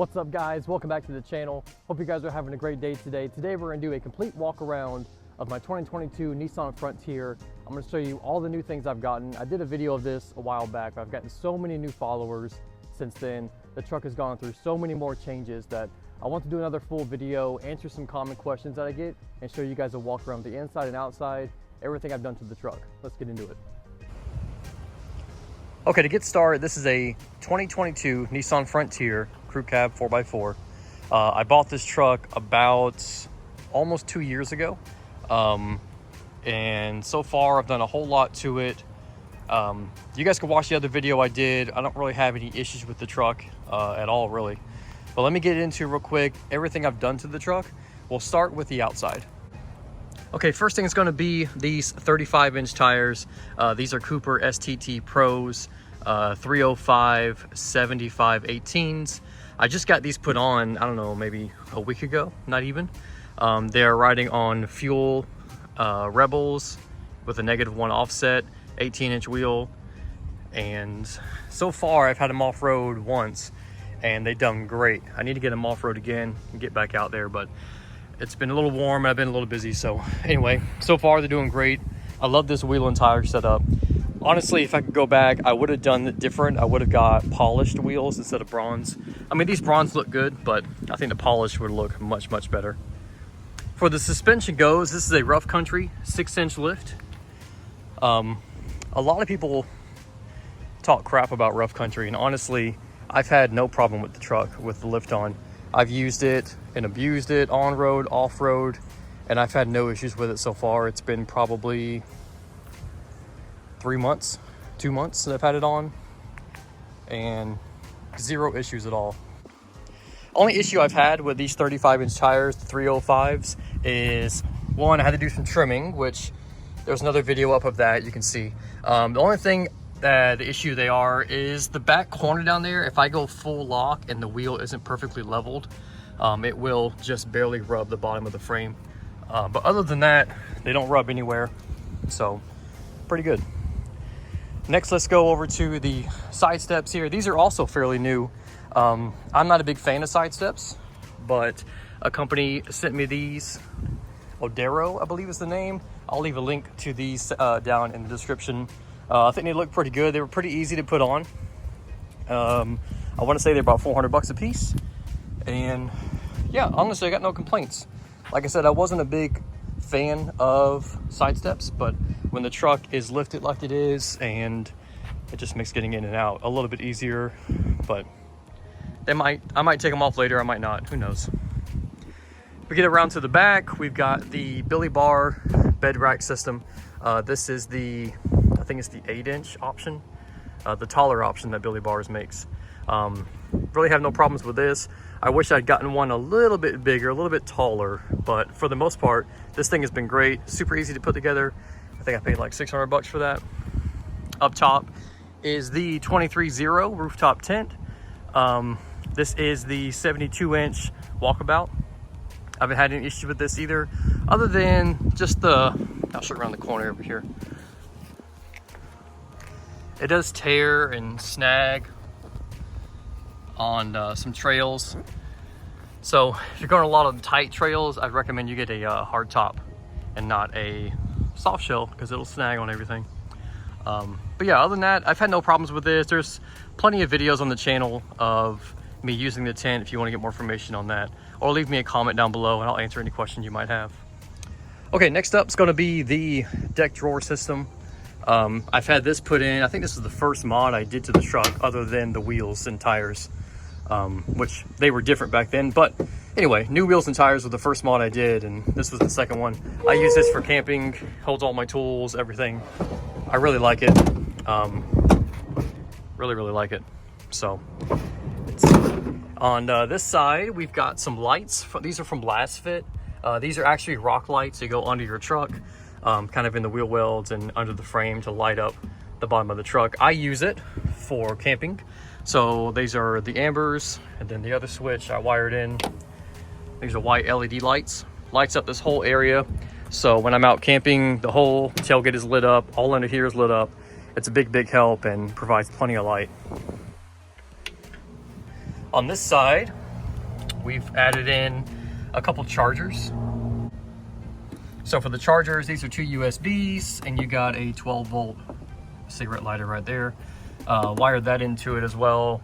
What's up guys, welcome back to the channel. Hope you guys are having a great day today. Today we're gonna do a complete walk around of my 2022 Nissan Frontier. I'm gonna show you all the new things I've gotten. I did a video of this a while back, but I've gotten so many new followers since then. The truck has gone through so many more changes that I want to do another full video, answer some common questions that I get, and show you guys a walk around the inside and outside, everything I've done to the truck. Let's get into it. Okay, to get started, this is a 2022 Nissan Frontier Crew Cab 4x4. I bought this truck about almost 2 years ago. And so far I've done a whole lot to it. You guys can watch the other video I did. I don't really have any issues with the truck at all, really. But let me get into real quick everything I've done to the truck. We'll start with the outside. Okay, first thing is going to be these 35-inch tires. These are Cooper STT Pros, 305 75 18s. I just got these put on, I don't know, maybe a week ago, not even. They're riding on fuel Rebels with a -1 offset, 18-inch wheel. And so far I've had them off-road once and they've done great. I need to get them off-road again and get back out there, but it's been a little warm and I've been a little busy. So anyway, so far they're doing great. I love this wheel and tire setup. Honestly, if I could go back, I would have done it different. I would have got polished wheels instead of bronze. I mean, these bronze look good, but I think the polish would look much, much better. For the suspension goes, this is a Rough Country 6-inch lift. A lot of people talk crap about Rough Country, and honestly, I've had no problem with the truck with the lift on. I've used it and abused it on road, off road, and I've had no issues with it so far. It's been probably 2 months that I've had it on, and zero issues at all. Only issue I've had with these 35-inch tires, the 305s, is one, I had to do some trimming, which there's another video up of that you can see. The only thing the issue they are is the back corner down there. If I go full lock and the wheel isn't perfectly leveled, it will just barely rub the bottom of the frame. But other than that, they don't rub anywhere, so pretty good. Next, let's go over to the side steps here. These are also fairly new. I'm not a big fan of side steps, but a company sent me these. Oedero, I believe is the name. I'll leave a link to these down in the description. I think they look pretty good. They were pretty easy to put on. I want to say they're about 400 bucks a piece. And yeah, honestly, I got no complaints. Like I said, I wasn't a big fan of side steps, but when the truck is lifted like it is, and it just makes getting in and out a little bit easier. But I might take them off later, I might not, who knows. We get around to the back, we've got the Billy Bar bed rack system. This is the, I think it's the 8-inch option, the taller option that Billy Bars makes. Really have no problems with this. I wish I'd gotten one a little bit bigger, a little bit taller, but for the most part, this thing has been great. Super easy to put together. I think I paid like 600 bucks for that. Up top is the 23-0 rooftop tent. This is the 72-inch walkabout. I haven't had any issue with this either, other than just the, I'll show you around the corner over here. It does tear and snag on some trails. So if you're going a lot of tight trails, I'd recommend you get a hard top and not a soft shell, because it'll snag on everything. But yeah, other than that, I've had no problems with this. There's plenty of videos on the channel of me using the tent if you want to get more information on that, or leave me a comment down below and I'll answer any questions you might have. Okay, next up is going to be the deck drawer system. I've had this put in. I think this is the first mod I did to the truck other than the wheels and tires, which they were different back then. But anyway, new wheels and tires were the first mod I did, and this was the second one. I use this for camping, holds all my tools, everything. I really like it. Really like it. So it's on this side, we've got some lights. These are from Lasfit. These are actually rock lights. They go under your truck, kind of in the wheel wells and under the frame to light up the bottom of the truck. I use it for camping. So these are the ambers, and then the other switch I wired in. These are white LED lights. Lights up this whole area. So when I'm out camping, the whole tailgate is lit up. All under here is lit up. It's a big help and provides plenty of light. On this side, we've added in a couple chargers. So for the chargers, these are 2 USBs, and you got a 12-volt cigarette lighter right there. Wired that into it as well.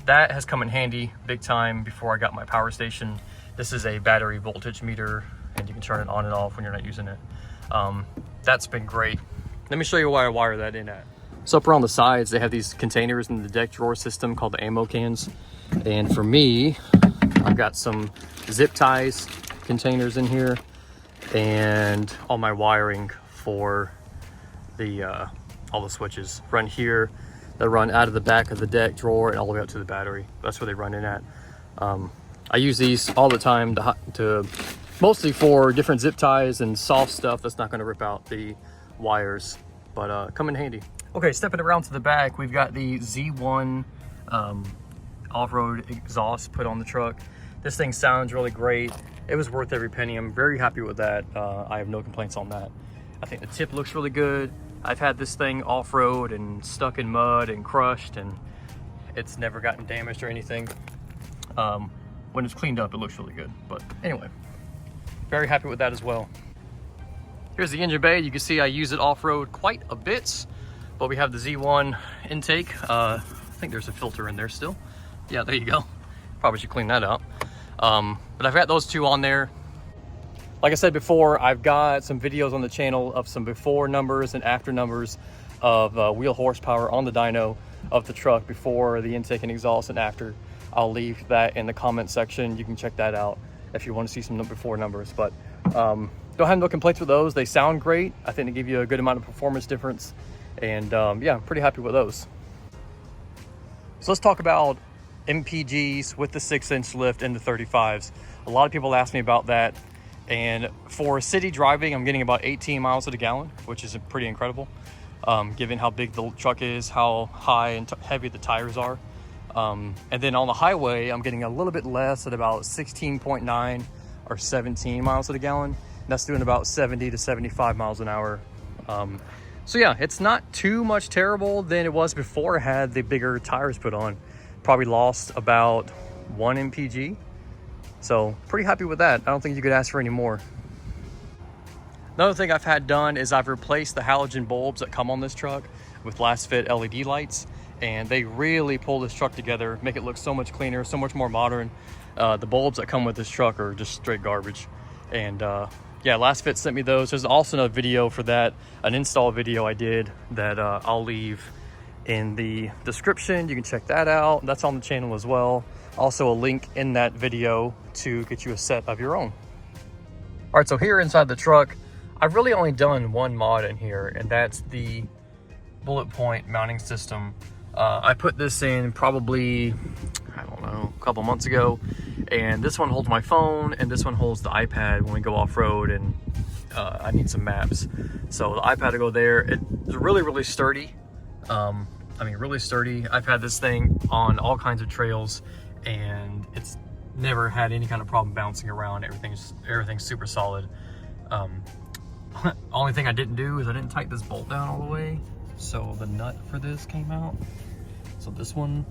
That has come in handy big time before I got my power station. This is a battery voltage meter, and you can turn it on and off when you're not using it. That's been great. Let me show you why I wire that in at. So up around the sides, they have these containers in the deck drawer system called the ammo cans. And for me, I've got some zip ties containers in here, and all my wiring for the all the switches run here. They run out of the back of the deck drawer and all the way up to the battery. That's where they run in at. I use these all the time to mostly for different zip ties and soft stuff that's not going to rip out the wires, but come in handy. Okay, stepping around to the back, we've got the Z1 off-road exhaust put on the truck. This thing sounds really great. It was worth every penny. I'm very happy with that. I have no complaints on that. I think the tip looks really good. I've had this thing off-road and stuck in mud and crushed, and it's never gotten damaged or anything. When it's cleaned up, it looks really good. But anyway, very happy with that as well. Here's the engine bay. You can see I use it off-road quite a bit, but we have the Z1 intake. I think there's a filter in there still. Yeah, there you go. Probably should clean that out. But I've got those 2 on there. Like I said before, I've got some videos on the channel of some before numbers and after numbers of wheel horsepower on the dyno of the truck before the intake and exhaust and after. I'll leave that in the comment section. You can check that out if you want to see some before numbers. But don't have no complaints with those. They sound great. I think they give you a good amount of performance difference. And yeah, I'm pretty happy with those. So let's talk about MPGs with the 6-inch lift and the 35s. A lot of people ask me about that. And for city driving, I'm getting about 18 miles to the gallon, which is pretty incredible, given how big the truck is, how high and heavy the tires are. And then on the highway, I'm getting a little bit less at about 16.9 or 17 miles to the gallon. That's doing about 70 to 75 miles an hour. So yeah, it's not too much terrible than it was before I had the bigger tires put on. Probably lost about 1 MPG. So pretty happy with that. I don't think you could ask for any more. Another thing I've had done is I've replaced the halogen bulbs that come on this truck with Lasfit LED lights, and they really pull this truck together, make it look so much cleaner, so much more modern. The bulbs that come with this truck are just straight garbage. And yeah, Lasfit sent me those. There's also another video for that, an install video I did that I'll leave in the description. You can check that out. That's on the channel as well. Also a link in that video to get you a set of your own. All right, so here inside the truck, I've really only done one mod in here, and that's the bullet point mounting system. I put this in probably, I don't know, a couple months ago, and this one holds my phone and this one holds the iPad when we go off-road and I need some maps. So the iPad will go there. It's really, really sturdy. I mean, really sturdy. I've had this thing on all kinds of trails, and it's never had any kind of problem bouncing around. Everything's super solid. Only thing I didn't do is I didn't tighten this bolt down all the way, so the nut for this came out. So this one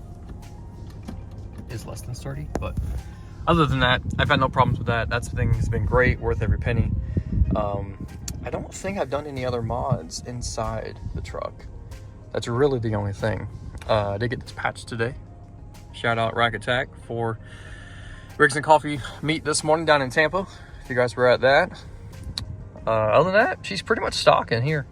is less than sturdy, but other than that, I've had no problems with that. That thing has been great, worth every penny. I don't think I've done any other mods inside the truck. That's really the only thing. I did get this patch today. Shout out Rack Attack for Rigs and Coffee meet this morning down in Tampa, if you guys were at that. Other than that, she's pretty much stock in here.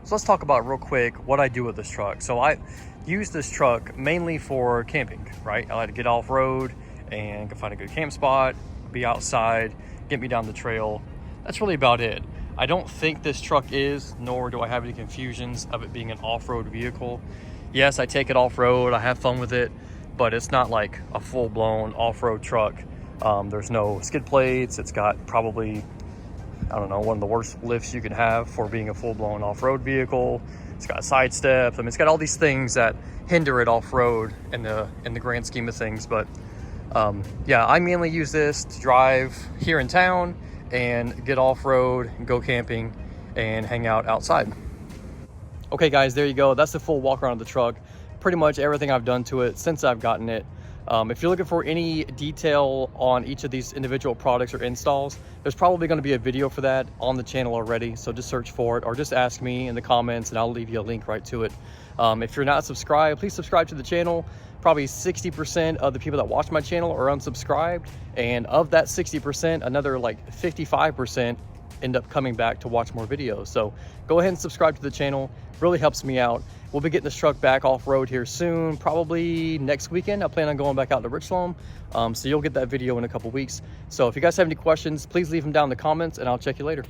So let's talk about real quick what I do with this truck. So I use this truck mainly for camping, right? I like to get off-road and go find a good camp spot, be outside, get me down the trail. That's really about it. I don't think this truck is, nor do I have any confusions of it being an off-road vehicle. Yes, I take it off-road, I have fun with it, but it's not like a full-blown off-road truck. There's no skid plates. It's got probably, I don't know, one of the worst lifts you can have for being a full-blown off-road vehicle. It's got side steps. I mean, it's got all these things that hinder it off-road in the grand scheme of things. But yeah, I mainly use this to drive here in town and get off-road and go camping and hang out outside. Okay guys, there you go. That's the full walk around of the truck. Pretty much everything I've done to it since I've gotten it. If you're looking for any detail on each of these individual products or installs, there's probably going to be a video for that on the channel already. So just search for it or just ask me in the comments and I'll leave you a link right to it. If you're not subscribed, please subscribe to the channel. Probably 60% of the people that watch my channel are unsubscribed. And of that 60%, another like 55% end up coming back to watch more videos. So go ahead and subscribe to the channel. Really helps me out. We'll be getting this truck back off-road here soon, probably next weekend. I plan on going back out to Richland, so you'll get that video in a couple weeks. So if you guys have any questions, please leave them down in the comments and I'll check you later.